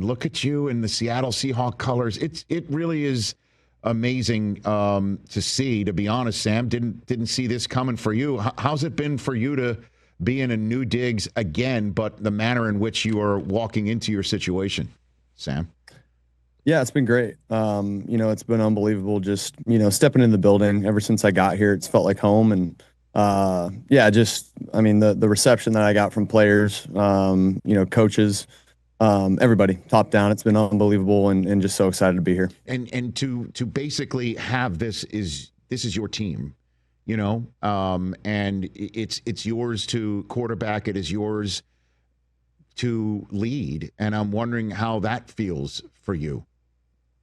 Look at you in the Seattle Seahawks colors. It really is amazing to see. To be honest, Sam, didn't see this coming for you. How's it been for you to be in a new digs again, but the manner in which you are walking into your situation, Sam? Yeah, it's been great. It's been unbelievable just, stepping in the building. Ever since I got here, it's felt like home. And the reception that I got from players, coaches, everybody top down, it's been unbelievable and just so excited to be here. And to basically have this is your team, and it's yours to quarterback. It is yours to lead. And I'm wondering how that feels for you,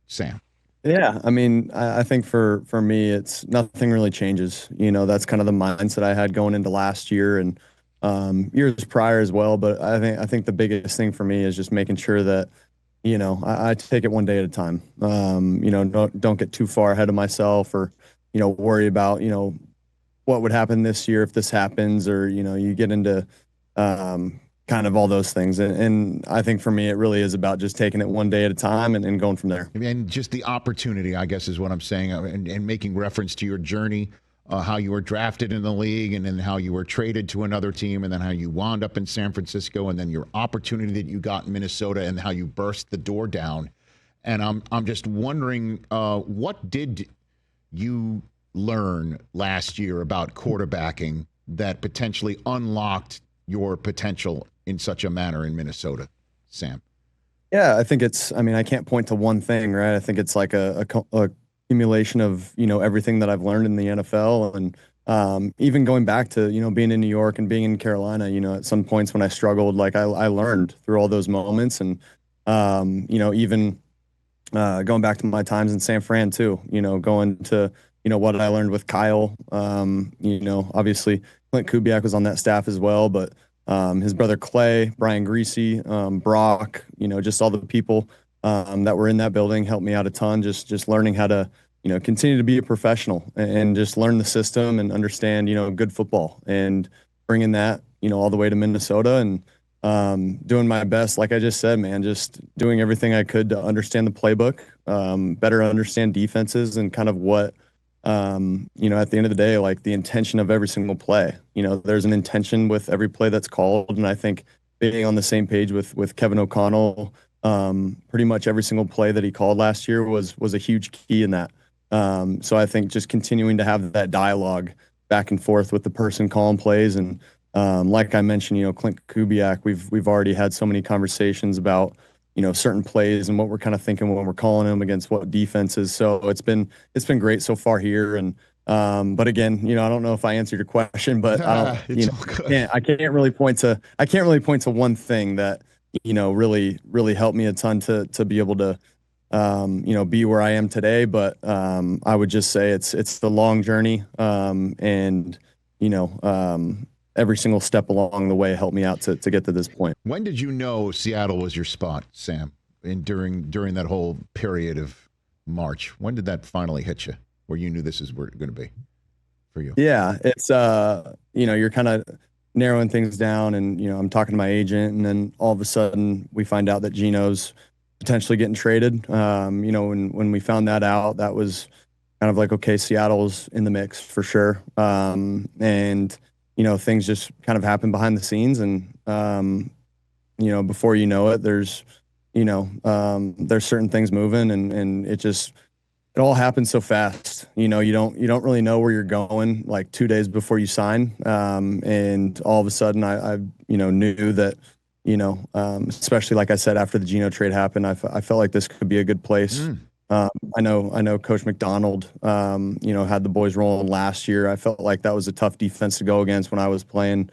Sam. Yeah, I mean, I think for me, it's nothing really changes. That's kind of the mindset I had going into last year and years prior as well. But I think the biggest thing for me is just making sure that, I take it one day at a time. Don't get too far ahead of myself or, worry about, what would happen this year if this happens, or, you get into kind of all those things. And I think for me, it really is about just taking it one day at a time and going from there. And just the opportunity, I guess, is what I'm saying, and making reference to your journey, how you were drafted in the league, and then how you were traded to another team, and then how you wound up in San Francisco, and then your opportunity that you got in Minnesota, and how you burst the door down. And I'm just wondering, what did you learn last year about quarterbacking that potentially unlocked your potential in such a manner in Minnesota, Sam? Yeah, I think I can't point to one thing, right? I think it's like a accumulation of, everything that I've learned in the NFL, and even going back to, being in New York and being in Carolina, at some points when I struggled, like I learned through all those moments. And, even going back to my times in San Fran too, going to, what I learned with Kyle, obviously Clint Kubiak was on that staff as well, but his brother Clay, Brian Greasy, Brock, just all the people that were in that building helped me out a ton. Just learning how to, continue to be a professional and just learn the system and understand, good football, and bringing that, all the way to Minnesota, and doing my best. Like I just said, man, just doing everything I could to understand the playbook, better understand defenses, and kind of what, at the end of the day, like the intention of every single play. There's an intention with every play that's called, and I think being on the same page with Kevin O'Connell, pretty much every single play that he called last year was a huge key in that. So I think just continuing to have that dialogue back and forth with the person calling plays, and like I mentioned, Clint Kubiak, we've already had so many conversations about, certain plays and what we're kind of thinking when we're calling them against what defenses. So it's been great so far here. And but again, I don't know if I answered your question, but I can't really point to one thing that, really helped me a ton to be able to, be where I am today. But I would just say it's the long journey, and every single step along the way helped me out to get to this point. When did you know Seattle was your spot, Sam? During that whole period of March, when did that finally hit you, where you knew this is where it's going to be for you? Yeah, it's you're kind of narrowing things down, and I'm talking to my agent, and then all of a sudden we find out that Gino's potentially getting traded. When we found that out, that was kind of like, okay, Seattle's in the mix for sure. And things just kind of happen behind the scenes, and before you know it, there's certain things moving, and it all happens so fast. You don't really know where you're going like 2 days before you sign, and all of a sudden I knew that, especially like I said, after the Gino trade happened, I felt like this could be a good place. I know Coach McDonald, had the boys rolling last year. I felt like that was a tough defense to go against when I was playing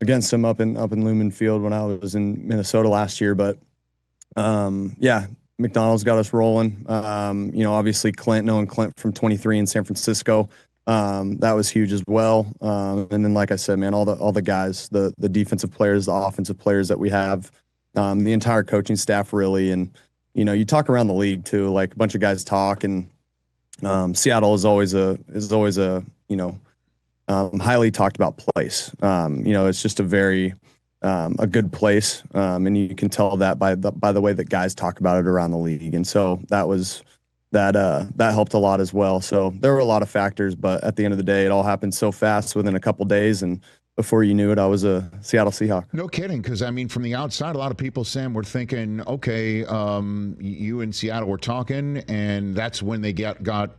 against him up in Lumen Field when I was in Minnesota last year. But McDonald's got us rolling. Obviously knowing Clint from 23 in San Francisco, that was huge as well. And then, like I said, man, all the guys, the defensive players, the offensive players that we have, the entire coaching staff really, and you talk around the league too, like a bunch of guys talk, and Seattle is always a highly talked about place. It's just a very a good place. And you can tell that by the way that guys talk about it around the league. And so that helped a lot as well. So there were a lot of factors, but at the end of the day, it all happened so fast within a couple days. And before you knew it, I was a Seattle Seahawk. No kidding, because I mean, from the outside, a lot of people, Sam, were thinking, okay, you and Seattle were talking, and that's when they got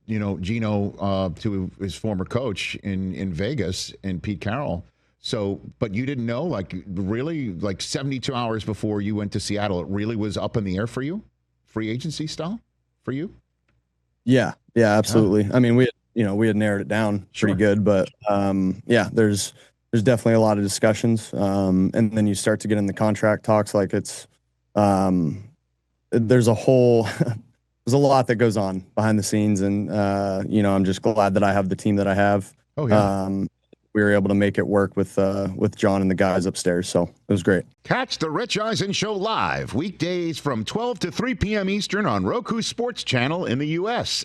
Gino to his former coach in Vegas, and Pete Carroll. So, but you didn't know, like, really, like 72 hours before you went to Seattle, it really was up in the air for you, free agency style for you. Yeah, absolutely. I mean, we had narrowed it down pretty good, but there's definitely a lot of discussions, and then you start to get in the contract talks. Like there's a whole there's a lot that goes on behind the scenes, and I'm just glad that I have the team that I have. Oh yeah. We were able to make it work with John and the guys upstairs, so it was great. Catch the Rich Eisen Show live weekdays from 12 to 3 p.m. Eastern on Roku Sports Channel in the U.S.